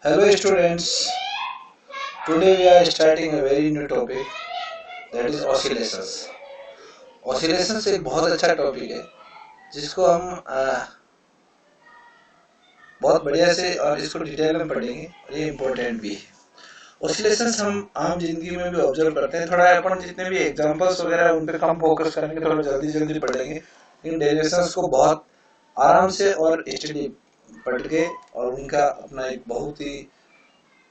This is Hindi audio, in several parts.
Hello students, today we are starting a very new topic that is oscillations. Oscillations एक बहुत अच्छा टॉपिक है जिसको हम बहुत बढ़िया से और इसको डिटेल में पढ़ेंगे और ये इम्पोर्टेंट भी है। ऑसिलेशंस हम आम जिंदगी में भी ऑब्जर्व करते हैं। थोड़ा अपन जितने भी एग्जांपल्स वगैरह उन पे कम फोकस करेंगे, थोड़ा जल्दी जल्दी पढ़ेंगे, लेकिन डेरिवेशंस को बहुत आराम से और स्टडी पढ़ के और उनका अपना एक बहुत ही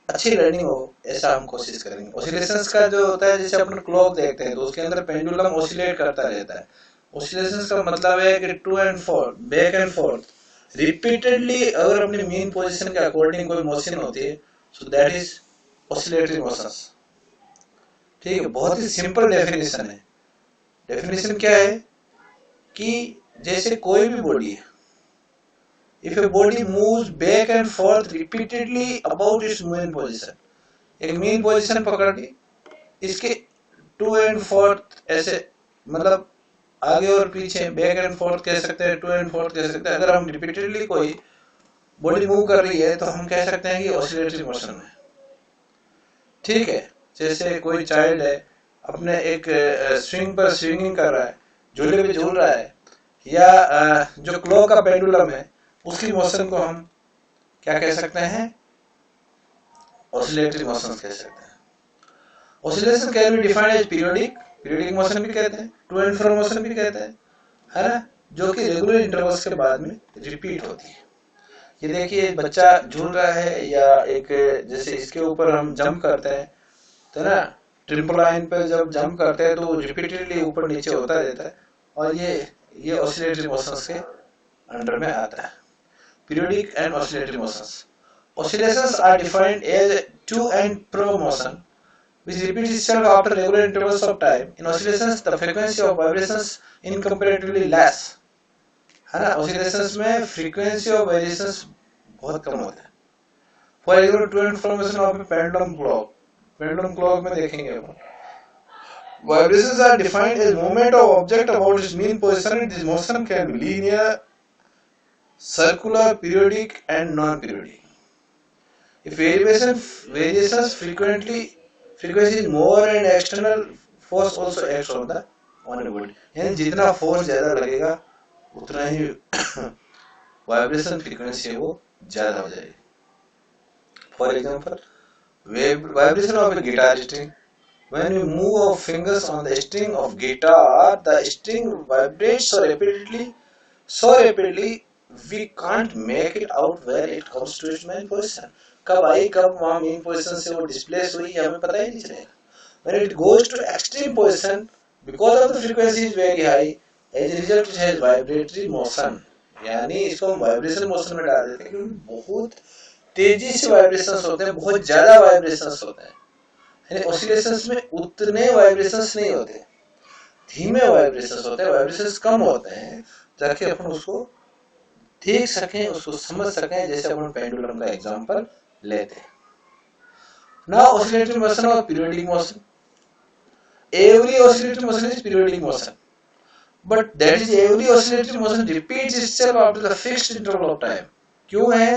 अच्छी लर्निंग हो ऐसा हम कोशिश करेंगे। ऑसिलेशंस का जो होता है, जैसे अपन क्लॉक देखते हैं तो उसके अंदर पेंडुलम ऑसिलेट करता रहता है। ऑसिलेशंस का मतलब है कि to and forth, back and forth repeatedly अगर अपनी मीन पोजीशन के अकॉर्डिंग कोई मोशन होती है so that is oscillatory motions. ठीक है, बहुत ही सिंपल डेफिनेशन है। डेफिनेशन क्या है कि जैसे कोई भी बॉडी है, if a body moves back and forth repeatedly about its mean position, एक मीन पोजीशन पकड़ ली, इसके टू एंड फोर्थ ऐसे मतलब आगे और पीछे, बैक एंड फोर्थ कह सकते हैं, टू एंड फोर्थ कह सकते हैं। अगर हम रिपीटेडली कोई बॉडी मूव कर रही है तो हम कह सकते हैं कि ऑसिलेटरी मोशन है। ठीक है, जैसे कोई चाइल्ड है अपने एक स्विंग पर स्विंगिंग कर रहा है, झूले पे झूल रहा है, या जो क्लॉक का पेंडुलम है उसकी मोशन को हम क्या कह सकते हैं? ऑसिलेटरी मोशन कह सकते हैं। Oscillation can be defined as periodic, periodic motion भी कहते हैं, टू एंड फ्रो मोशन भी कहते हैं, है ना, जो कि रेगुलर इंटरवल्स के बाद में रिपीट होती है। ये देखिए, बच्चा झूल रहा है या एक जैसे इसके ऊपर हम जंप करते हैं तो ना, ट्रिम्पोलाइन पे जब जंप करते हैं तो रिपीटेडली ऊपर नीचे होता रहता है, और ये ऑसिलेटरी मोशंस के अंडर में आता है। Periodic and oscillatory motions. Oscillations are defined as to and fro motion which repeats itself after regular intervals of time. In oscillations, the frequency of vibrations is comparatively less. है ना, oscillations में frequency of variations बहुत कम होता है। For example, to and fro motion of a pendulum clock. Pendulum clock में देखेंगे अपन। Vibrations are defined as movement of object about its mean position, and this motion can be linear, circular, periodic and non-periodic. If variations frequency is more and external force also acts on the body. यानी जितना फोर्स ज्यादा लगेगा उतना ही वाइब्रेशन फ्रीक्वेंसी है वो ज्यादा हो जाएगी। For example, vibration of a guitar string. When we move our fingers on the string of guitar, the string vibrates so rapidly we can't make it out where it comes to its main position. कब आई, कब वहाँ मेन पोजीशन से वो डिस्प्लेस हुई, हमें पता ही नहीं चलेगा। When it goes to extreme position, because of the frequency is very high, as a result it has vibratory motion. यानी इसको हम वाइब्रेशन मोशन में डाल देते हैं क्योंकि बहुत तेजी से वाइब्रेशंस होते हैं, बहुत ज्यादा वाइब्रेशंस होते हैं। यानी ऑसिलेशंस में उतने वाइब्रेशंस नहीं होते, धीमे वाइब्रेशंस होते हैं, वाइब्रेशंस कम होते हैं, ताकि अपन उसको देख सकें, उसको समझ सकें। जैसे अपन पेंडुलम का एग्जांपल लेते हैं। नाउ ऑसिलेटरी मोशन और periodic motion. Every oscillatory motion is periodic motion, but that is every oscillatory motion repeats itself after the fixed interval of time. क्यों है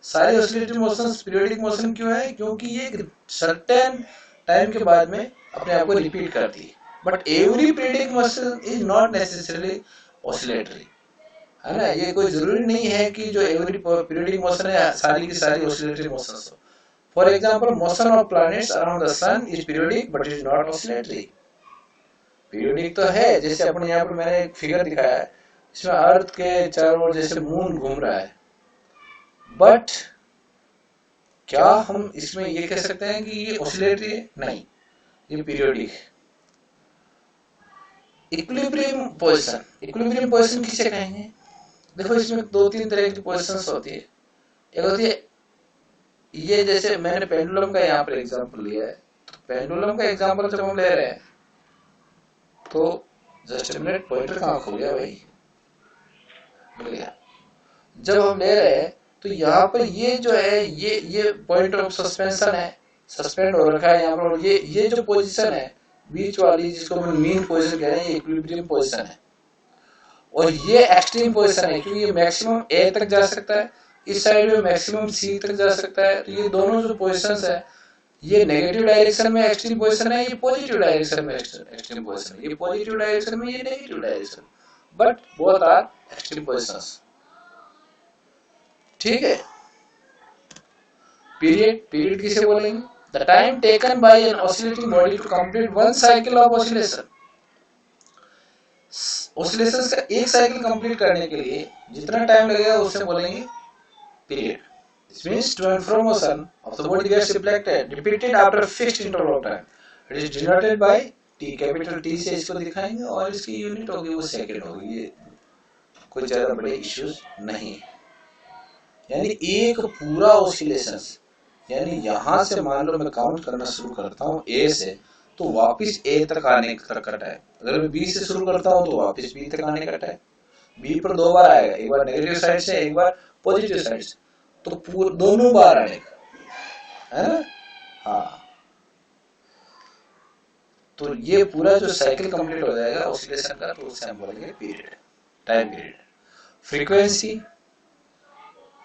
सारे oscillatory motions periodic motion? क्यों है? क्योंकि ये certain time के बाद में अपने आप को repeat करती है. But every periodic motion is not necessarily oscillatory. है ना, ये कोई जरूरी नहीं है कि जो every periodic motion है सारी की सारी oscillatory motions हो. For example, motion of planets around the sun is periodic, but it is not oscillatory. Periodic तो है, जैसे अपन यहाँ पर मैंने एक फिगर दिखाया है, इसमें अर्थ के चारों ओर जैसे मून घूम रहा है, बट क्या हम इसमें ये कह सकते हैं कि ये ऑसिलेटरी है? नहीं, ये पीरियोडिक है। इक्विलिब्रियम पोजीशन, इक्विलिब्रियम पोजीशन किसे कहेंगे? देखो, इसमें दो तीन तरह की पोजीशंस होती है। एक होती है ये, जैसे मैंने पेंडुलम का यहाँ पर एग्जांपल लिया है, तो पेंडुलम का एग्जांपल जब हम ले रहे हैं तो जस्ट मिनट, पॉइंटर कहाँ खो गया भाई? मिल गया। जब हम ले रहे हैं तो यहाँ पर ये जो है ये पॉइंट ऑफ सस्पेंशन है, सस्पेंड हो रखा है यहाँ पर, और ये जो पोजीशन है बीच वाली, जिसको हम मीन पोजीशन कह रहे हैं, ये इक्विलिब्रियम पोजीशन है, और ये एक्सट्रीम पोजीशन है क्योंकि ये मैक्सिमम ए तक जा सकता है इस साइड में मैक्सिमम सी तक जा सकता है। तो ये दोनों जो पोजिशन है, ये नेगेटिव डायरेक्शन में एक्सट्रीम पोजीशन है, ये पॉजिटिव डायरेक्शन में एक्सट्रीम पोजीशन है, ये पॉजिटिव डायरेक्शन में, ये negative direction, but both are extreme positions. ठीक है। पीरियड, पीरियड किसे बोलेंगे? The time taken by an oscillating body to complete one cycle of oscillation. Oscillations का एक साइकिल कंप्लीट करने के लिए जितना टाइम लगेगा उसे बोलेंगे period. This means to and fro motion of the body gets repeated after a fixed interval of time. It is denoted by T, capital T से इसको दिखाएंगे और इसकी यूनिट होगी वो सेकंड होगी। ये कोई ज्यादा बड़े इश्यूज नहीं है। यानी एक पूरा ऑसिलेशंस, यानी यहां से मान लो मैं काउंट करना शुरू करता हूँ A से, तो वापिस A तक आने तक का टाइम। अगर मैं B से शुरू करता हूँ तो वापिस B तक आने का टाइम। B पर दो बार आएगा, एक बार नेगेटिव साइड से, एक बार पॉजिटिव साइड से, तो पूरे दोनों बार आने का है ना। हाँ, तो ये पूरा जो साइकिल कंप्लीट हो जाएगा ऑसिलेशन का, तो उसे हम बोलेंगे period, time period. Frequency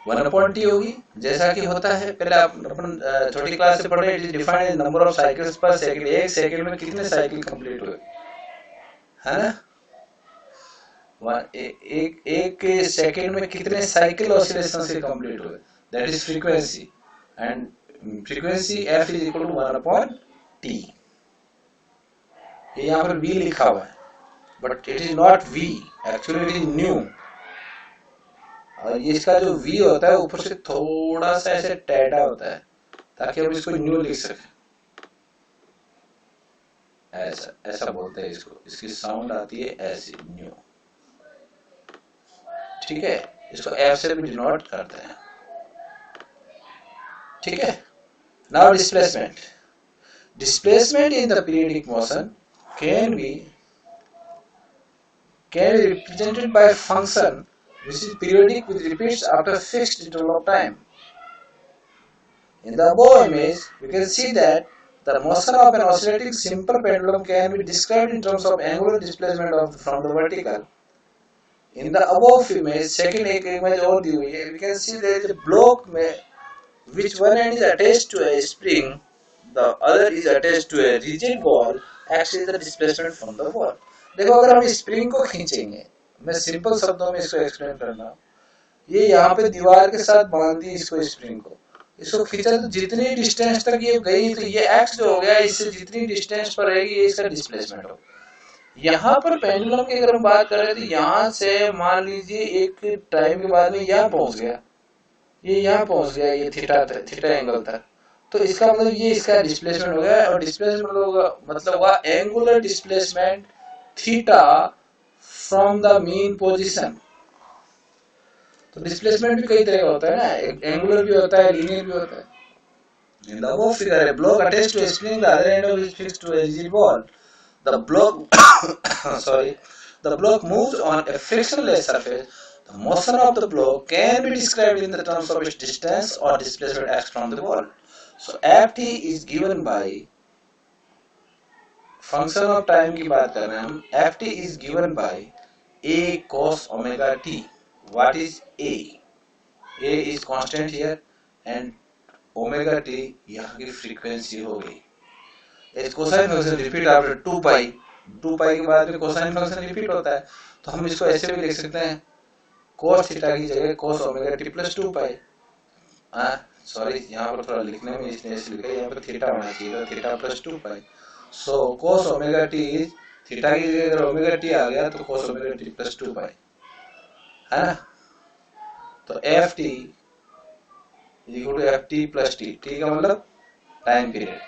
1/T होगी, जैसा कि होता है पहले आप अपन छोटी क्लास से पढ़े, it is defined in number of cycles पर सेकंड। एक सेकंड में कितने साइकिल कंप्लीट हुए, है ना। एक सेकंड में कितने साइकिल ऑसिलेशन से कंप्लीट हुए, that is frequency. And frequency f is equal to 1/T। ये यहाँ पर v लिखा हुआ है, but it is not v, actually it is nu. और ये इसका जो v होता है ऊपर से थोड़ा सा ऐसे टेढ़ा होता है, ताकि हम इसको न्यू लिख सकें। ऐसा ऐसा बोलते हैं इसको, इसकी साउंड आती है ऐसी, न्यू। ठीक है, इसको f से भी डिनोट करते हैं। ठीक है। Now displacement. Displacement in the periodic motion can be represented by a function which is periodic with repeats after a fixed interval of time. In the above image, we can see that the motion of an oscillating simple pendulum can be described in terms of angular displacement from the vertical. In the above image, second image और दी हुई है, we can see there is a block which one end is attached to a spring, the other is attached to a rigid ball, acts as the displacement from the wall. देखो, अगर हम स्प्रिंग को खींचेंगे, मैं सिंपल शब्दों में इसको एक्सप्लेन करना, ये यहाँ पे दीवार के साथ बांध दी इसको, स्प्रिंग को, इसको खींचा तो जितनी डिस्टेंस तक ये गई, तो ये एक्स जो हो गया, इससे जितनी डिस्टेंस पर रहेगी ये इसका डिस्प्लेसमेंट हो। यहाँ पर पेंडुलम की अगर हम बात करें तो यहाँ से मान लीजिए एक टाइम के बाद में यहाँ पहुंच गया, ये यहाँ पहुंच गया, ये थीटा एंगल तक, तो इसका मतलब ये इसका डिस्प्लेसमेंट हो गया। और डिस्प्लेसमेंट होगा मतलब हुआ angular displacement theta from the mean position. तो डिस्प्लेसमेंट भी कई तरह का होता है ना, एंगुलर भी होता है, लीनियर भी होता है। In the above figure, a block attached to a spring, the other end of it is fixed to a rigid ball. The block moves on a frictionless surface. The motion of the block can be described in the terms of its distance or displacement x from the ball. So Ft is given by function of time की बात कर रहे हैं हम, Ft is given by a cos omega t. What is a? A is constant here and omega t यहाँ की फ्रीक्वेंसी हो गई। इस कोसाइन फंक्शन रिपीट आफ्टर 2 पाई, 2 पाई के बाद में कोसाइन फंक्शन रिपीट होता है, तो हम इसको ऐसे भी लिख सकते हैं, cos थीटा की जगह cos ओमेगा t प्लस 2 पाई। सॉरी, यहाँ पर थोड़ा लिखने में इसने ऐसे लिखा है, यहाँ पर थीटा होना चाहिए, theta plus 2 pi. So cos omega t, theta की जगह अगर ओमेगा t आ गया तो cos omega t plus 2 pi, है ना। तो ft equal to ft plus t, t का मतलब टाइम पीरियड।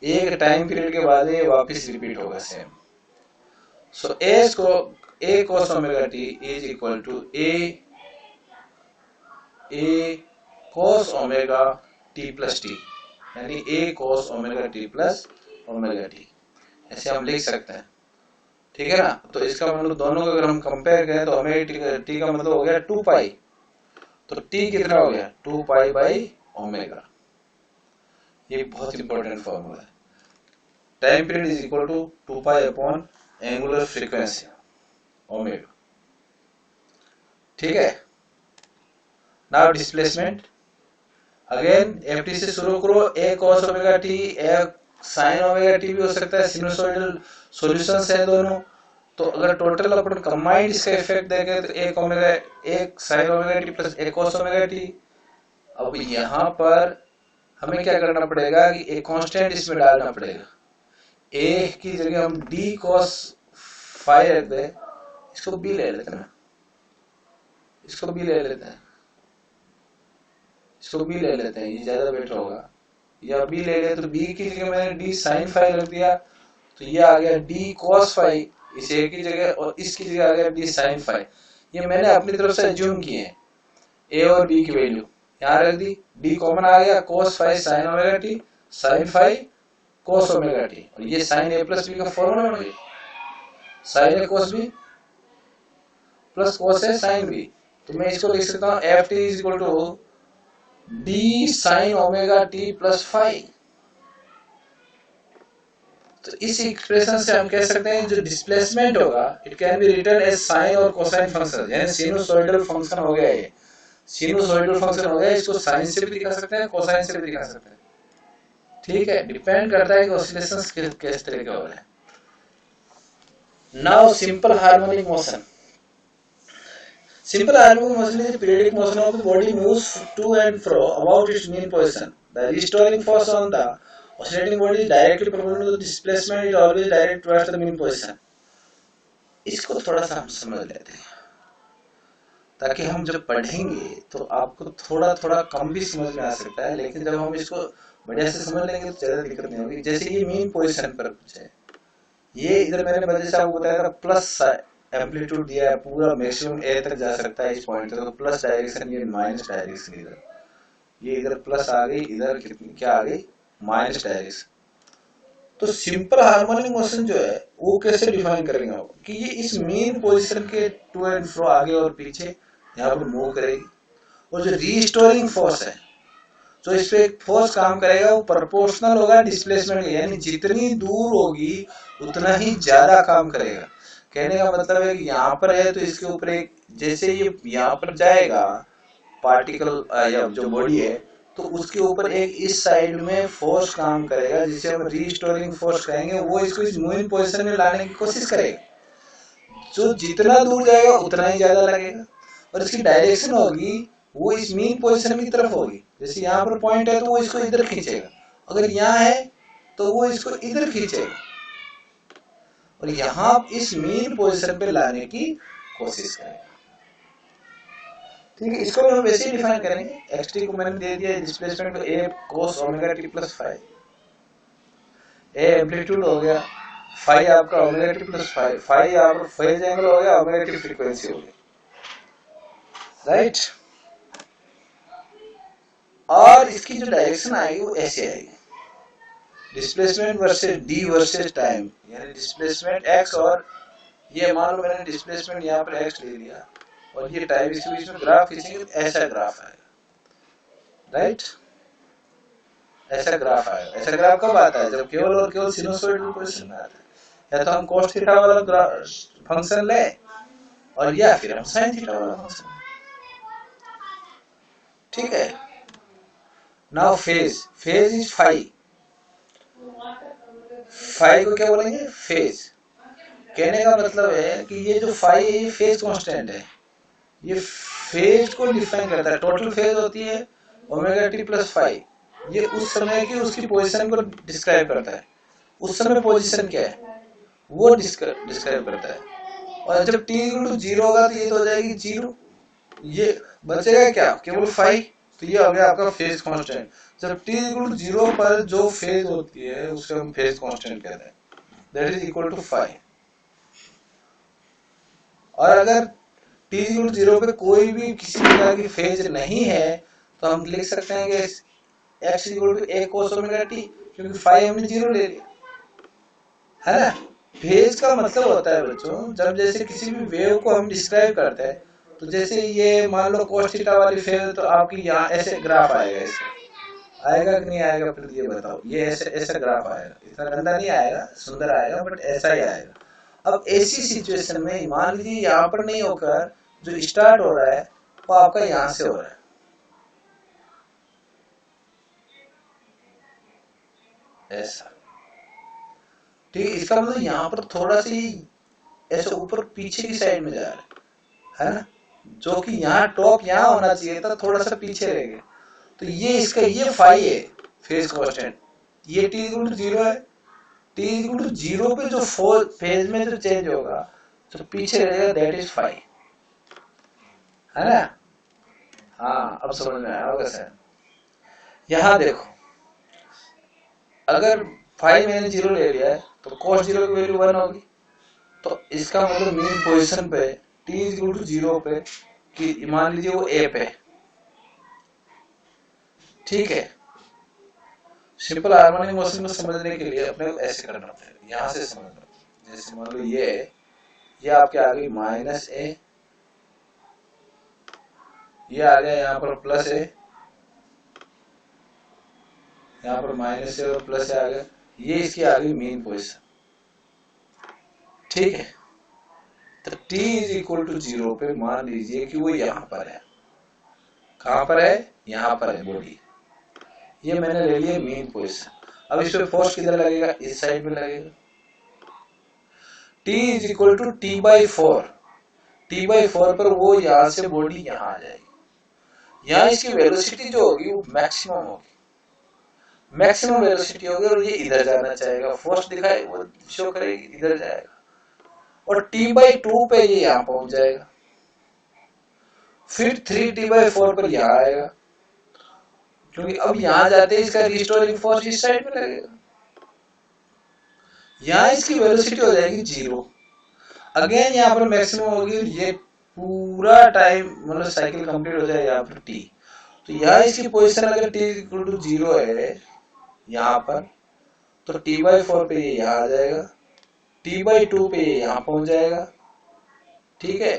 एक टाइम पीरियड के बाद ये वापस रिपीट होगा same. So a cos omega t is equal to a cos omega t plus t, यानी a cos omega t plus omega t, ऐसे हम लिख सकते हैं। ठीक है ना। तो इसका मतलब दोनों को अगर हम कंपेयर करें तो ओमेगा t का मतलब हो गया 2 पाई, तो t कितना हो गया 2 पाई बाई ओमेगा। ये बहुत इंपॉर्टेंट फॉर्मूला है। Time period is equal to 2 pi upon angular frequency omega. ठीक है। नाउ डिस्प्लेसमेंट अगेन ft से शुरू करो, a cos omega t a sin omega t भी हो सकता है, सिनुसोइडल सॉल्यूशंस है दोनों। तो अगर टोटल अपन कंबाइंड इसका इफेक्ट देखें तो एक ओमेगा एक sin ओमेगा t प्लस एक cos ओमेगा t। अब यहाँ पर हमें क्या करना पड़ेगा कि एक कांस्टेंट इसमें डालना पड़ेगा, a की जगह हम d cos phi रख दे, इसको b ले लेते हैं ना, इसको b ले लेते हैं, इसको b ले लेते हैं, ये ज्यादा बेटर होगा। या b ले गए तो b की जगह मैंने d sin phi रख दिया, तो ये आ गया d cos phi इस a की जगह, और इसकी जगह आ गया d sin phi। ये मैंने अपनी तरफ से एज्यूम किए हैं, a और b की वैल्यू यहाँ रख दी, d कॉमन आ गया, cos phi sin omega t sin phi cos omega t, और ये sin a प्लस b का फॉर्मूला बन गया, sin a cos b plus cos a sin b। तो मैं इसको लिख सकता हूँ ft is equal to d sin omega t plus phi। तो इस एक्सप्रेशन से हम कह सकते हैं जो डिस्प्लेसमेंट होगा it can be written as sine और कोसाइन फंक्शन, यानी सिनुसोइडल फंक्शन हो गया, ये सिनुसोइडल फंक्शन हो गया, इसको साइन से भी दिखा सकते हैं, कोसाइन से भी दिखा सकते हैं। ठीक है, डिपेंड करता है कि ऑसिलेशंस किस तरह के हो रहे हैं। Now simple harmonic motion. Simple harmonic motion is a periodic motion of the body moves to and fro about its mean position. The restoring force on the oscillating body is directly proportional to the displacement is always direct towards the mean position. इसको थोड़ा सा हम समझ लेते हैं ताकि हम जब पढ़ेंगे तो आपको थोड़ा थोड़ा कम भी समझ में आ सकता है, लेकिन जब हम इसको बढ़िया से समझ लेंगे तो ज्यादा दिक्कत नहीं होगी। जैसे ये मीन पोजीशन पर कुछ है, ये इधर मैंने वजह से आपको बताया था प्लस एम्पलीट्यूड दिया है, पूरा मैक्सिमम ए तक जा सकता है इस पॉइंट तक, तो प्लस डायरेक्शन, ये माइनस डायरेक्शन, इधर ये इधर प्लस आ गई, इधर कितनी क्या आ गई माइनस डायरेक्शन। तो सिंपल हार्मोनिक मोशन जो है वो कैसे डिफाइन करेंगे आप कि ये इस मेन पोजीशन के टू एंड फ्रो आगे और पीछे यहाँ पर मूव करेगी, और जो रीस्टोरिंग फोर्स है जो इस पे एक फोर्स काम करेगा वो प्रोपोर्शनल होगा डिस्प्लेसमेंट, यानी जितनी दूर होगी उतना ही ज्यादा काम करेगा। कहने का मतलब है कि यहाँ पर है तो इसके ऊपर एक, जैसे ये यहाँ पर जाएगा पार्टिकल या जो बॉडी है, तो उसके ऊपर एक इस साइड में फोर्स काम करेगा जिसे हम रीस्टोरिंग फोर्स कहेंगे, वो इसको इस मूविंग पोजीशन में लाने की कोशिश करेगा। जो जितना दूर जाएगा उतना ही ज्यादा लगेगा, और इसकी डायरेक्शन होगी वो इस मीन पोजीशन की तरफ होगी। जैसे यहाँ पर पॉइंट है तो वो इसको इधर खींचेगा, अगर यहाँ है तो वो इसको इधर खींचेगा, और यहाँ इस मीन पोजीशन पे लाने की कोशिश करेगा। ठीक है, इसको भी हम वैसे ही डिफाइन करेंगे। एक्स को मैंने दे दिया डिस्प्लेसमेंट को a cos omega t plus phi, a amplitude हो गया, phi आपका omega t plus phi, phi आपका फेज एंगल हो गया, ओमेगा t फ्रीक्वेंसी हो गई, राइट। और इसकी जो डायरेक्शन आएगी वो ऐसे आएगी, displacement versus d versus time, यानी डिस्प्लेसमेंट x, और ये मान लो मैंने डिस्प्लेसमेंट यहाँ पर x ले लिया और ये टाइम, इसके बीच में ग्राफ खींचेंगे तो ऐसा ग्राफ आएगा, राइट। ऐसा ग्राफ आएगा। ऐसा ग्राफ कब आता है? जब केवल और केवल सिनुसोइडल पोजीशन में आता है। या तो हम cos थीटा वाला फंक्शन ले, और या फिर हम sin थीटा वाला फंक्शन। ठीक है, now phase, phase is phi, phi को क्या बोलेंगे? फेज। कहने का मतलब है कि ये जो फाई है ये फेज कांस्टेंट है, ये फेज को डिफाइन करता है। टोटल फेज होती है ओमेगा टी प्लस फाई, ये उस समय की उसकी पोजीशन को डिस्क्राइब करता है। उस समय पोजीशन क्या है वो डिस्क्राइब करता है। और जब t इक्वल टू 0 होगा तो ये तो हो जाएगी 0, ये बचेगा क्या? केवल फाई, तो ये हो गया आपका फेज कांस्टेंट। जब t इक्वल टू 0 पर जो फेज होती है उसको हम फेज कांस्टेंट कहते हैं, that is equal to phi. और अगर t इक्वल टू 0 पे कोई भी किसी प्रकार की फेज नहीं है तो हम लिख सकते हैं कि x equal to a cos omega t, क्योंकि फाई हमने 0 ले लिया है ना। फेज का मतलब होता है बच्चों, जब जैसे किसी भी वेव को हम डिस्क्राइब करते हैं, तो जैसे ये मान लो cos थीटा वाली फेज, तो आपकी यहाँ ऐसे ग्राफ आएगा, ऐसे आएगा कि नहीं आएगा? फिर ये बताओ, ये ऐसे ऐसा ग्राफ आएगा, इतना गंदा नहीं आएगा, सुंदर आएगा, बट ऐसा ही आएगा। अब ऐसी सिचुएशन में मान लीजिए यहाँ पर नहीं होकर जो स्टार्ट हो रहा है वो आपका यहाँ से हो रहा है, ऐसा, ठीक है। इसका मतलब यहाँ पर थोड़ा सी ऐसे ऊपर पीछे की साइड में जा रहा है ना, जो कि यहाँ टॉप यहाँ होना चाहिए था, थोड़ा सा पीछे रह गया। तो ये इसका ये फाई है फेज कांस्टेंट, ये टी इक्वल टू 0 है। टी इक्वल टू 0 पे जो फेज में जो चेंज होगा, जो पीछे रहेगा, दैट इज फाई, है ना। हाँ, अब समझ में आया होगा सर। यहाँ देखो, अगर फाई मैंने 0 ले लिया है तो cos 0 की वैल्यू 1 होगी। तो इसका मतलब मेन पोजीशन पे t इक्वल टू 0 पे, कि मान लीजिए वो a पे, ठीक है। सिंपल हार्मोनिक मोशन को समझने के लिए अपने को ऐसे करना पड़ेगा, यहाँ से समझना। जैसे मान लो ये आपके आ गई माइनस ए, ये आ गया यहाँ पर प्लस ए, यहाँ पर माइनस ए और प्लस ए आ गया, ये इसकी आ गई मेन पोजीशन, ठीक है। तो t इज इक्वल टू 0 पे मान लीजिए कि वो यहाँ पर है। कहाँ पर है? यहाँ पर है बॉडी। ये मैंने ले लिया मेन पोजीशन। अब इस पे फोर्स किधर लगेगा? इस साइड में लगेगा। t is equal to T by 4, T by 4 पर वो यहाँ से बॉडी यहाँ आ जाएगी। यहाँ इसकी वेलोसिटी जो होगी वो मैक्सिमम होगी, मैक्सिमम वेलोसिटी होगी, और ये इधर जाना चाहेगा, फोर्स दिखाए वो शो करेगी, इधर जाएगा, और t बाई 2 पे ये यहाँ पहुंच जाएगा। फिर 3t बाई 4 पर यहाँ आएगा, क्योंकि अब यहाँ जाते ही इसका रिस्टोरिंग फोर्स इस साइड में लगेगा। यहाँ इसकी वेलोसिटी हो जाएगी 0, अगेन यहाँ पर मैक्सिमम होगी, ये पूरा टाइम मतलब साइकिल कंप्लीट हो जाए यहाँ पर t। तो यहाँ इसकी पोजीशन अगर t इक्वल टू 0 है यहाँ पर, तो t बाई 4 पे ये यहाँ आ जाएगा, t बाई 2 पे ये यहाँ पहुंच जाएगा, ठीक है,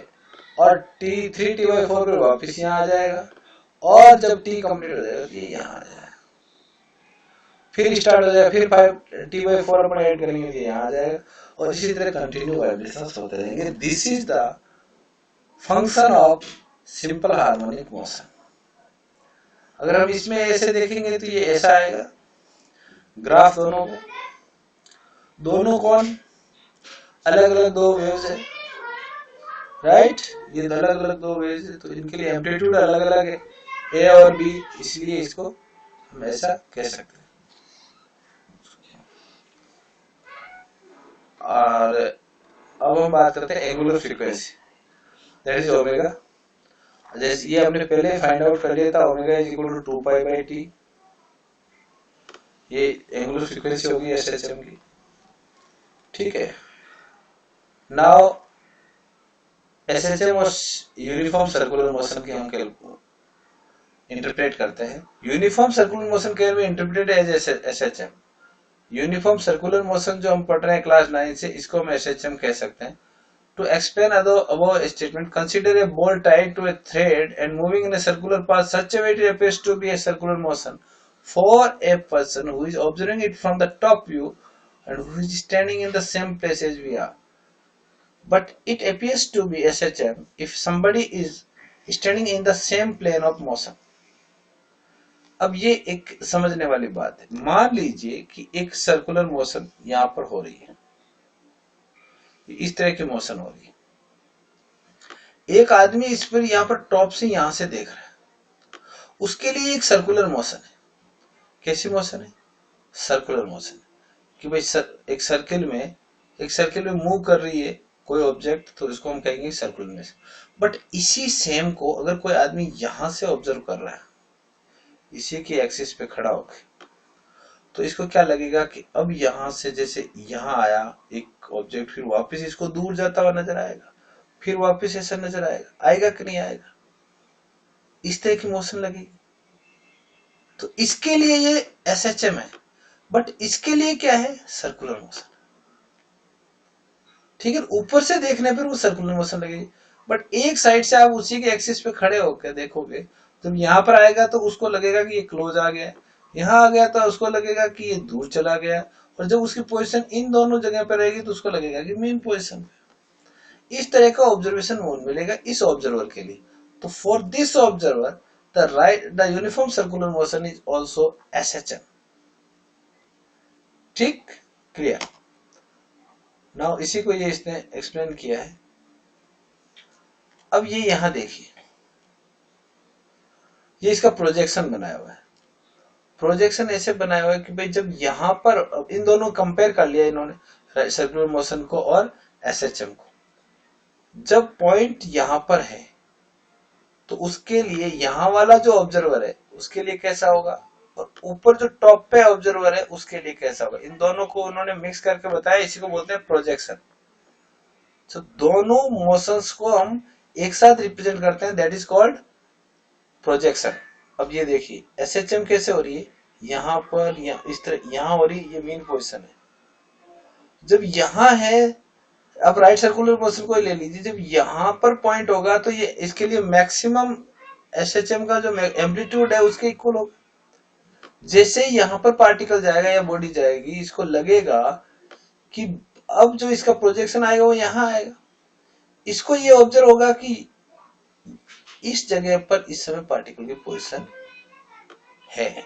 और t बाई 4 पे वापस यहाँ आ जाएगा, और जब t कंप्लीट हो जाएगा तो ये यहाँ आ जाएगा, फिर स्टार्ट हो जाएगा, फिर 5t बाई 4 अपन ऐड करेंगे तो यहाँ आ जाएगा, और इसी तरह कंटिन्यू वाइब्रेशंस होते रहेंगे। This is the function of simple harmonic motion. अगर हम इसमें ऐसे देखेंगे तो ये ऐसा आएगा ग्राफ, दोनों कौन अलग अलग दो वेव्स है, राइट। ये अलग अलग दो वेव्स है, तो इनके लिए एम्पलीट्यूड अलग अलग है, ए और बी, इसलिए इसको हम ऐसा कह सकते हैं। और अब हम बात करते हैं angular frequency, that is omega. जैसे ये हमने पहले फाइंड आउट कर लिया था, omega is equal to 2 pi by T, ये एंगुलर फ्रीक्वेंसी होगी एसएचएम की, ठीक है। नाउ एसएचएम और यूनिफॉर्म सर्कुलर मोशन की हम इंटरप्रेट करते हैं। Uniform circular motion can be interpreted as SHM. Uniform circular motion जो हम पढ़ रहे हैं क्लास 9 से, इसको हम एसएचएम कह सकते हैं। To explain above statement, consider a ball tied to a thread and moving in a circular path such a way it appears to be a circular motion for a person who is observing it from the top view and who is standing in the same place as we are. But it appears to be SHM if somebody is standing in the same plane of motion. अब ये एक समझने वाली बात है। मान लीजिए कि एक सर्कुलर मोशन यहां पर हो रही है, इस तरह की मोशन हो रही है, एक आदमी इस पर यहां पर टॉप से यहां से देख रहा है, उसके लिए एक सर्कुलर मोशन है। कैसी मोशन है? सर्कुलर मोशन, कि भाई एक सर्किल में मूव कर रही है कोई ऑब्जेक्ट, तो इसको हम कहेंगे सर्कुलर मोशन। बट इसी सेम को अगर कोई आदमी यहां से ऑब्जर्व कर रहा है, इसी की एक्सिस पे खड़ा होकर, तो इसको क्या लगेगा कि अब यहां से जैसे यहां आया एक ऑब्जेक्ट, फिर वापस इसको दूर जाता हुआ नजर आएगा, फिर वापस ऐसा नजर आएगा कि नहीं आएगा? इस तरह की मोशन लगेगी। तो इसके लिए ये एसएचएम है, बट इसके लिए क्या है? सर्कुलर मोशन, ठीक है। ऊपर से देखने पर वो सर्कुलर मोशन लगेगी, बट एक साइड से आप उसी के एक्सिस पे खड़े होकर देखोगे, जब यहाँ पर आएगा तो उसको लगेगा कि ये क्लोज आ गया, यहाँ आ गया तो उसको लगेगा कि ये दूर चला गया, और जब उसकी पोजीशन इन दोनों जगह पर रहेगी तो उसको लगेगा कि मेन पोजीशन पे। इस तरह का ऑब्जर्वेशन मोड मिलेगा इस ऑब्जर्वर के लिए। तो for this observer the uniform circular motion is also SHM. ठीक, क्लियर। नाउ इसी को ये इसने एक्सप्लेन किया है। अब ये यहां देखिए, ये इसका प्रोजेक्शन बनाया हुआ है। प्रोजेक्शन ऐसे बनाया हुआ है कि भाई जब यहां पर इन दोनों कंपेयर कर लिया इन्होंने, सर्कुलर मोशन को और एसएचएम को, जब पॉइंट यहां पर है तो उसके लिए यहां वाला जो ऑब्जर्वर है उसके लिए कैसा होगा, और ऊपर जो टॉप पे ऑब्जर्वर है उसके लिए कैसा होगा। इन दोनों को उन्होंने मिक्स करके बताया, इसी को बोलते हैं प्रोजेक्शन। तो दोनों मोशंस को हम एक साथ रिप्रेजेंट करते हैं, दैट इज कॉल्ड प्रोजेक्शन। अब ये देखिए एसएचएम कैसे हो रही है, यहां पर इस तरह यहां हो रही है, ये मेन पोजीशन है। जब यहां है, अब राइट सर्कुलर मोशन को ले लीजिए, जब यहां पर पॉइंट होगा तो ये इसके लिए मैक्सिमम एसएचएम का जो एम्पलीट्यूड है उसके इक्वल होगा। जैसे यहां पर पार्टिकल जाएगा या बॉडी जाएगी, इसको लगेगा कि अब जो इसका प्रोजेक्शन आएगा वो यहां आएगा। इसको ये ऑब्जर्व होगा कि इस जगह पर इस समय पार्टिकल की पोजीशन है।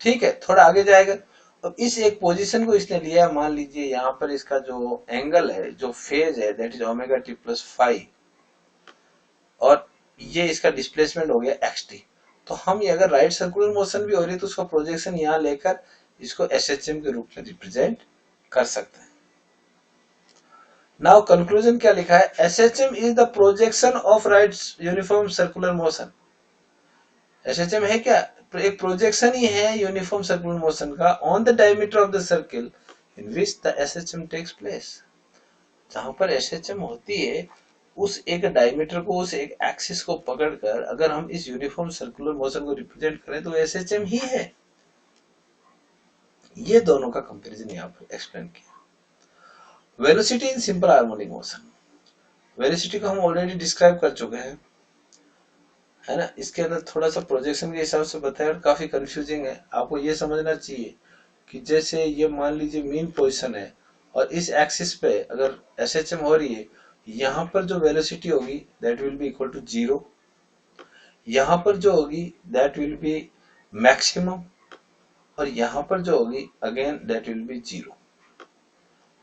ठीक है, थोड़ा आगे जाएगा। अब इस एक पोजीशन को इसने लिया, मान लीजिए यहां पर इसका जो एंगल है, जो फेज है, that is omega T plus 5, और ये इसका डिस्प्लेसमेंट हो गया एक्स टी। तो हम ये अगर राइट सर्कुलर मोशन भी हो रही है तो उसका प्रोजेक्शन यहां लेकर इसको एसएचएम के रूप में रिप्रेजेंट कर सकते हैं। नाउ कंक्लूजन क्या लिखा है, SHM is the projection of right uniform circular motion. SHM है क्या, एक प्रोजेक्शन ही है यूनिफॉर्म सर्कुलर मोशन का on the diameter of the circle in which the SHM takes place. जहां पर एसएचएम होती है उस एक डायमीटर को, उस एक एक्सिस को पकड़कर अगर हम इस यूनिफॉर्म सर्कुलर मोशन को रिप्रेजेंट करें तो एसएचएम ही है। ये दोनों का कंपैरिजन यहां पर एक्सप्लेन किया। Velocity in simple harmonic motion, velocity को हम ऑलरेडी डिस्क्राइब कर चुके हैं, है ना। इसके अंदर थोड़ा सा प्रोजेक्शन के हिसाब से बताया, काफी कंफ्यूजिंग है। आपको ये समझना चाहिए कि जैसे ये मान लीजिए मीन पोजीशन है और इस एक्सिस पे अगर एसएचएम हो रही है, यहां पर जो वेलोसिटी होगी that will be equal to 0, यहां पर जो होगी दैट विल बी मैक्सिमम, और यहां पर जो होगी अगेन दैट विल बी 0।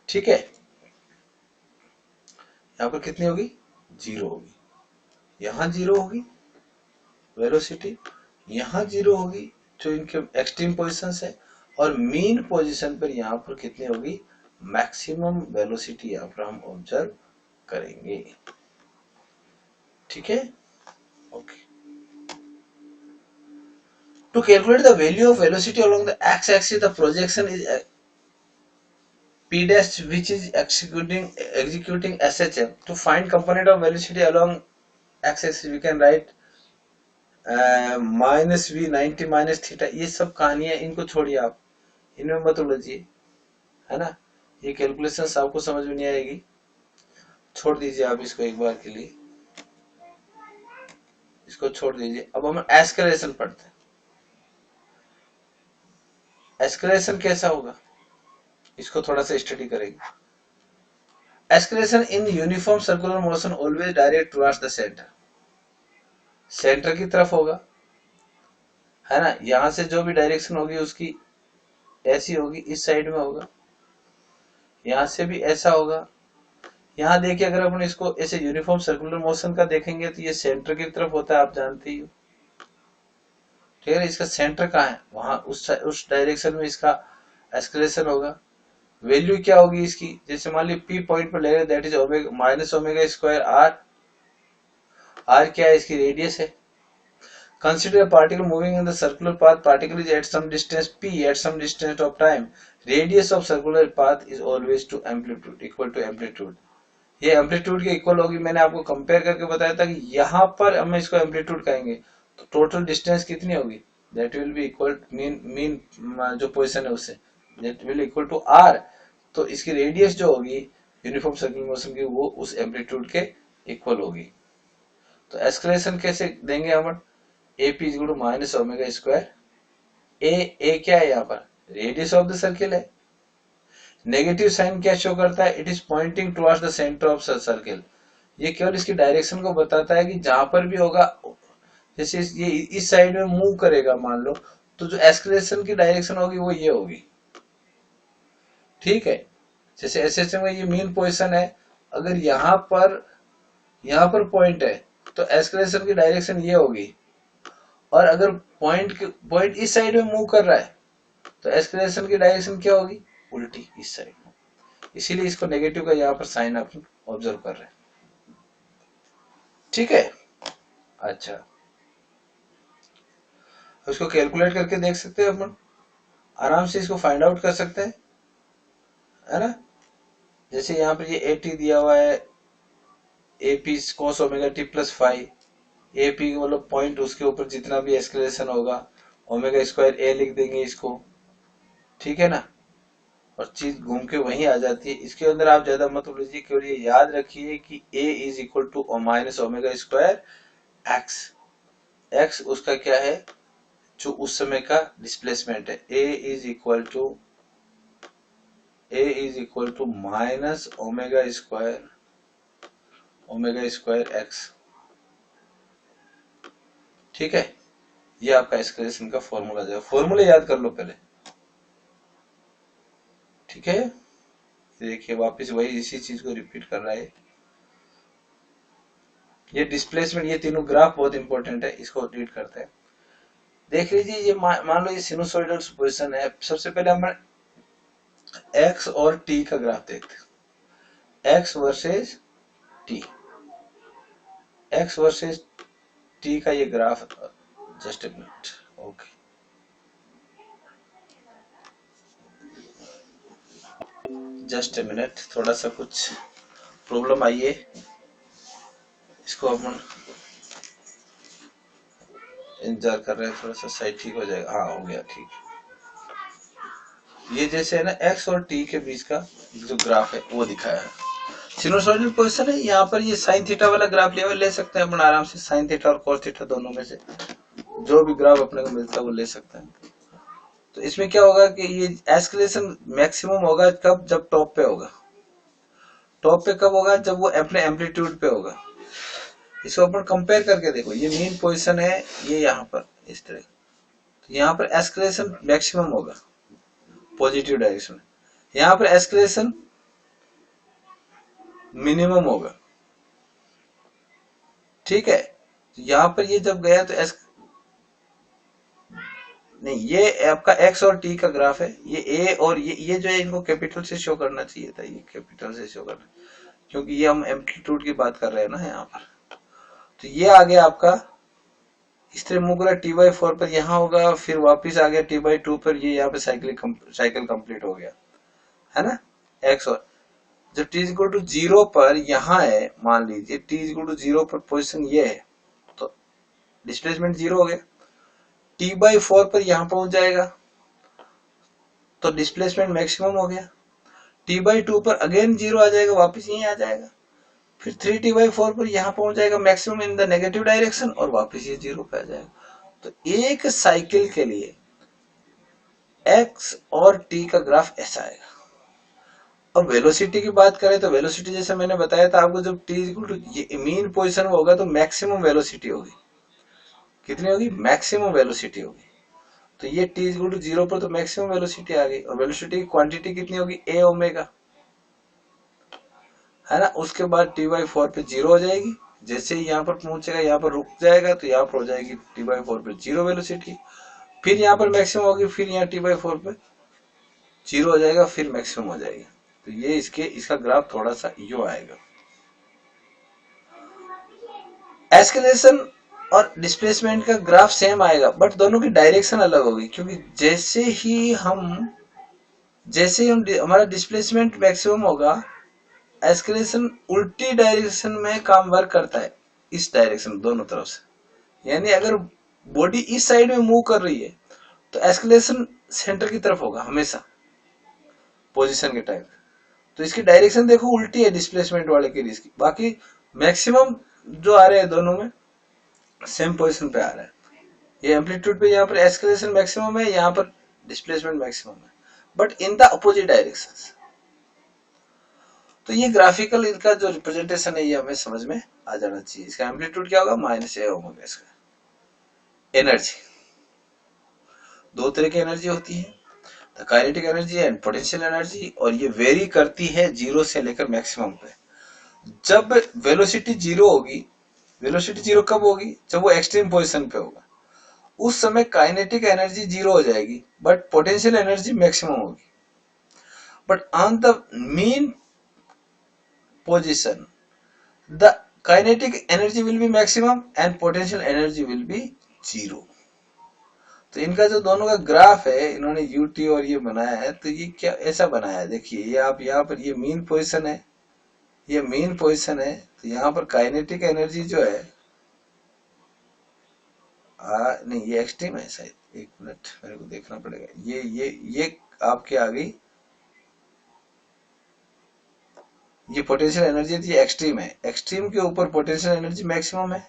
ठीक है, यहां पर कितनी होगी, 0 होगी, यहां 0 होगी वेलोसिटी, यहां 0 होगी जो इनके एक्सट्रीम पोजीशन है, और मीन पोजीशन पर यहां पर कितनी होगी, मैक्सिमम वेलोसिटी यहां पर हम ऑब्जर्व करेंगे। ठीक है, okay. To calculate the value of velocity along the x axis, the projection is P dash which is executing SHM. To find component of velocity along x-axis we can write minus v 90 minus theta. ये सब कहानियां इनको छोड़िए, आप इनमें मत उलझिए, है ना। ये कैलकुलेशंस आपको समझ में नहीं आएगी, छोड़ दीजिए आप इसको एक बार के लिए, इसको छोड़ दीजिए। अब हम एस्केलेशन पढ़ते हैं। एस्केलेशन कैसा होगा इसको थोड़ा सा स्टडी करेंगे। Escalation in uniform circular motion always direct towards the centre, centre की तरफ होगा, है ना। यहां से जो भी डायरेक्शन होगी उसकी ऐसी होगी, इस साइड में होगा, यहां से भी ऐसा होगा। यहां देखिए अगर अपन इसको ऐसे यूनिफॉर्म सर्कुलर मोशन का देखेंगे तो ये सेंटर की तरफ होता है, आप जानते ही हो। ठीक है, इसका सेंटर कहाँ है, वहां उस डायरेक्शन में इसका एस्केलेशन होगा। वैल्यू क्या होगी इसकी, जैसे मान लीजिए पी पॉइंट पर ले रहे, that is omega minus omega square r. R क्या है, इसकी रेडियस है। Consider a particle moving in the circular path, particle is at some distance p, at some distance of time, radius of circular path is always to amplitude, equal to amplitude। ये एम्पलीट्यूड के इक्वल होगी। मैंने आपको कंपेयर करके बताया था कि यहाँ पर हम इसको एम्पलीट्यूड कहेंगे तो टोटल डिस्टेंस कितनी होगी, that will be equal mean जो पोजीशन है उससे, that will equal to r. तो इसकी रेडियस जो होगी यूनिफॉर्म सर्कुलर मोशन की वो उस एम्पलीट्यूड के इक्वल होगी। तो एस्केलेशन कैसे देंगे हम, A P equal to minus omega square, A क्या है यहाँ पर, रेडियस ऑफ द सर्किल है। नेगेटिव साइन क्या शो करता है, it is pointing towards the centre of circle. ये केवल इसकी डायरेक्शन को बताता है कि जहां पर भी होगा, जैसे ये इस साइड में मूव करेगा मान लो, तो जो एस्केलेशन की डायरेक्शन होगी वो ये होगी, ठीक है, जैसे एसएचएम में ये मीन पोजीशन है, अगर यहाँ पर पॉइंट है तो एस्केलेशन की डायरेक्शन ये होगी, और अगर पॉइंट इस साइड में मूव कर रहा है तो एस्केलेशन की डायरेक्शन क्या होगी, उल्टी इस साइड में। इसीलिए इसको नेगेटिव का यहाँ पर साइन अपन ऑब्जर्व कर रहे हैं। ठीक है, अच्छा इसको कैलकुलेट करके देख सकते हैं अपन, आराम से इसको फाइंड आउट कर सकते हैं, है ना। जैसे यहाँ पर ये 80 दिया हुआ है, AP cos omega t plus 5, AP मतलब पॉइंट, उसके ऊपर जितना भी एस्केलेशन होगा ओमेगा स्क्वायर a लिख देंगे इसको, ठीक है ना, और चीज घूम के वहीं आ जाती है। इसके अंदर आप ज्यादा मत उलझिए, केवल ये याद रखिए कि a is equal to minus omega square x, x उसका क्या है, जो उस समय का डिस्प्लेसमेंट है। a is equal to minus omega square x, ठीक है। ये आपका एस्केलेशन का फॉर्मूला जाएगा, फॉर्मूला याद कर लो पहले, ठीक है। देखिए वापस वही इसी चीज को रिपीट कर रहा है। ये डिस्प्लेसमेंट, ये तीनों ग्राफ बहुत इंपॉर्टेंट है, इसको रीड करते हैं। देख लीजिए, ये मान लो ये सिनुसॉइडल सुपरपोजिशन है। सबसे पहले हम एक्स और टी का ग्राफ देखते हैं, x versus T, x versus T का ये graph, just a minute, okay. Just a minute, थोड़ा सा कुछ प्रॉब्लम आई है, इसको अपन इंतजार कर रहे हैं, थोड़ा सा साइड ठीक हो जाएगा। हाँ हो गया ठीक। ये जैसे है ना, एक्स और टी के बीच का जो ग्राफ है वो दिखाया है, सिनुसॉइडल पोजीशन है। यहाँ पर ये साइन थीटा वाला ग्राफ लेवल ले सकते हैं अपन आराम से, साइन थीटा और कॉस थीटा दोनों में से जो भी ग्राफ अपने को मिलता है वो ले सकते हैं। तो इसमें क्या होगा कि ये एस्केलेशन मैक्सिमम होगा कब, जब टॉप पे होगा। टॉप पे कब होगा, जब वो अपने एम्पलीट्यूड पे होगा। इसको अपन कंपेयर करके देखो, ये मेन पोजीशन है, ये यहाँ पर इस तरह, तो यहाँ पर एस्केलेशन मैक्सिमम होगा पॉजिटिव डायरेक्शन में, यहाँ पर एस्केलेशन मिनिमम होगा, ठीक है। तो यहाँ पर ये जब गया तो नहीं, ये आपका एक्स और टी का ग्राफ है, ये ए और ये जो है इनको कैपिटल से शो करना चाहिए था, ये कैपिटल से शो करना, क्योंकि ये हम एम्पलीट्यूड की बात कर रहे हैं ना यहाँ पर। तो ये आ गया आपका, इस तरह मूव करा t/4 पर, यहाँ होगा, फिर वापिस आ गया t/2 पर, ये यहाँ पे साइकिल कंप्लीट हो गया, है ना। एक्स और जब t इक्वल टू 0 पर यहाँ है, मान लीजिए t इक्वल टू 0 पर पोजिशन ये है, तो डिस्प्लेसमेंट 0 हो गया। t/4 पर यहाँ पहुंच जाएगा तो डिस्प्लेसमेंट मैक्सिमम हो गया। t/2 पर अगेन 0 आ जाएगा, वापस यहीं आ जाएगा। फिर 3t/4 पर यहाँ पहुंच जाएगा maximum in the negative direction, और वापस ये 0 पे आ जाएगा। तो एक साइकिल के लिए x और t का ग्राफ ऐसा आएगा। अब वेलोसिटी की बात करें तो वेलोसिटी जैसे मैंने बताया था आपको, जब t equal to mean position होगा तो मैक्सिमम वेलोसिटी होगी, कितनी होगी, मैक्सिमम वेलोसिटी होगी। तो ये t इक्वल टू 0 पर तो मैक्सिमम वेलोसिटी आ गई, और वेलोसिटी की क्वांटिटी कितनी होगी, a ओमेगा, है ना। उसके बाद t/4 पे 0 हो जाएगी, जैसे ही यहाँ पर पहुंचेगा, यहाँ पर रुक जाएगा, तो यहाँ पर हो जाएगी t/4 पे 0 वेलोसिटी, फिर यहाँ पर मैक्सिमम होगी, फिर यहाँ t/4 पे 0 हो जाएगा, फिर मैक्सिमम हो जाएगी। तो ये इसका ग्राफ थोड़ा सा यो आएगा। एस्केलेशन और डिस्प्लेसमेंट का ग्राफ सेम आएगा, बट दोनों की डायरेक्शन अलग होगी, क्योंकि जैसे ही हमारा डिस्प्लेसमेंट मैक्सिमम होगा, एस्केलेशन उल्टी डायरेक्शन में काम वर्क करता है, इस डायरेक्शन दोनों तरफ से। यानी अगर बॉडी इस साइड में मूव कर रही है तो एस्केलेशन सेंटर की तरफ होगा हमेशा पोजीशन के टाइम। तो इसकी डायरेक्शन देखो उल्टी है डिस्प्लेसमेंट वाले की, इसकी बाकी मैक्सिमम जो आ रहे हैं दोनों में सेम पोजीशन पे आ रहा है। ये एम्पलीट्यूड पे यहाँ पर एस्केलेशन मैक्सिमम है, यहाँ पर डिस्प्लेसमेंट मैक्सिमम है, but in the opposite directions. तो ये ग्राफिकल इनका जो रिप्रेजेंटेशन है ये हमें समझ में आ जाना चाहिए। इसका एम्पलीट्यूड क्या होगा, -a ओमेगा। इसका एनर्जी, दो तरह की एनर्जी होती है। The kinetic energy and potential energy, और ये वेरी करती है जीरो से लेकर मैक्सिमम पे। जब वेलोसिटी जीरो होगी, वेलोसिटी जीरो कब होगी? जब वो एक्सट्रीम पोजीशन पे होगा, उस समय काइनेटिक एनर्जी जीरो हो जाएगी बट पोटेंशियल एनर्जी मैक्सिमम होगी। But on the mean position the kinetic energy will be maximum and potential energy will be zero. तो इनका जो दोनों का ग्राफ है, इन्होंने यूटी और ये बनाया है, तो ये क्या ऐसा बनाया है, देखिए ये आप यहाँ पर, ये मीन पोजीशन है, ये मीन पोजीशन है, तो यहाँ पर काइनेटिक एनर्जी जो है नहीं ये एक्सट्रीम है शायद, एक मिनट मेरे को देखना पड़ेगा, ये आपके आ गई, ये पोटेंशियल एनर्जी थी, एक्सट्रीम है, एक्सट्रीम के ऊपर पोटेंशियल एनर्जी मैक्सिमम है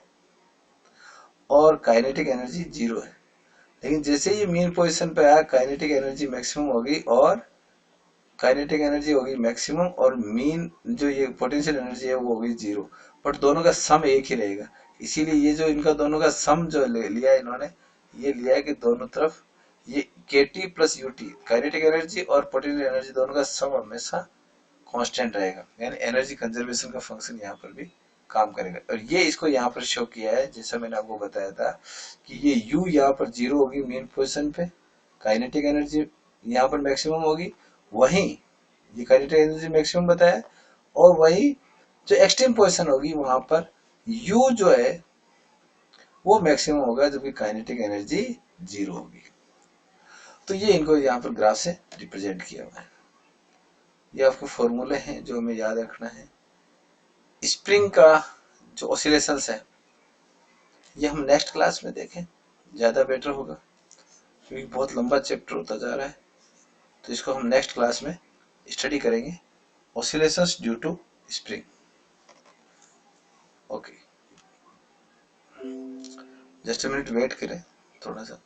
और काइनेटिक एनर्जी जीरो है। लेकिन जैसे ये मीन पोजीशन पे आया, काइनेटिक एनर्जी मैक्सिमम होगी और काइनेटिक एनर्जी होगी मैक्सिमम, और मीन जो ये पोटेंशियल एनर्जी है वो होगी जीरो, बट दोनों का सम एक ही रहेगा। इसीलिए ये जो इनका दोनों का सम जो लिया है इन्होंने, ये लिया है कि दोनों तरफ ये KT plus UT, kinetic energy और पोटेंशियल एनर्जी दोनों का सम हमेशा कांस्टेंट रहेगा, यानी एनर्जी कंजर्वेशन का फंक्शन यहाँ पर भी काम करेगा। और ये इसको यहाँ पर शो किया है, जैसा मैंने आपको बताया था कि ये U यहाँ पर जीरो होगी मेन पोजीशन पे, काइनेटिक एनर्जी यहाँ पर मैक्सिमम होगी, वहीं ये काइनेटिक एनर्जी मैक्सिमम बताया, और वही जो एक्सट्रीम पोजीशन होगी वहां पर U जो है वो मैक्सिमम होगा, जबकि काइनेटिक एनर्जी जीरो होगी। तो ये इनको यहाँ पर ग्राफ से रिप्रेजेंट किया हुआ है। ये आपके फॉर्मूले हैं जो हमें याद रखना है। स्प्रिंग का जो ऑसिलेशंस है ये हम नेक्स्ट क्लास में देखें, ज्यादा बेटर होगा, क्योंकि बहुत लंबा चैप्टर होता जा रहा है, तो इसको हम नेक्स्ट क्लास में स्टडी करेंगे, oscillations due to spring. Okay, just a minute wait करें थोड़ा सा।